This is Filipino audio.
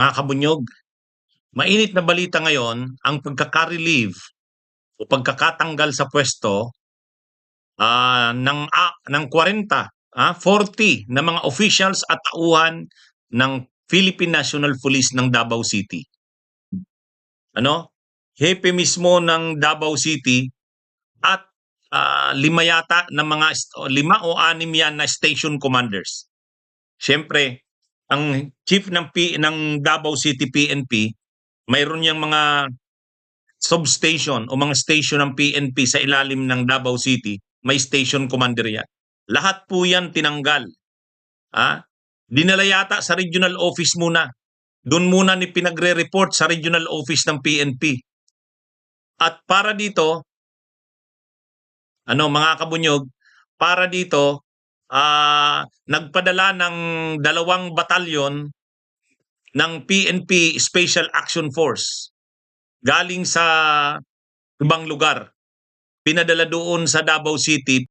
Mga kabunyog, mainit na balita ngayon ang pagkaka-relieve o pagkakatanggal sa pwesto ng 40 na mga officials at tauhan ng Philippine National Police ng Davao City. Hepe mismo ng Davao City at lima o anim yan na station commanders. Siyempre, ang chief ng Davao City PNP, mayroon yang mga substation o mga station ng PNP sa ilalim ng Davao City, may station commander yan. Lahat po yan tinanggal. Dinala yata sa regional office muna. Doon muna ni pinagre-report sa regional office ng PNP. At para dito, mga kabunyog, para dito, nagpadala ng 2 batalyon ng PNP Special Action Force galing sa ibang lugar. Pinadala doon sa Davao City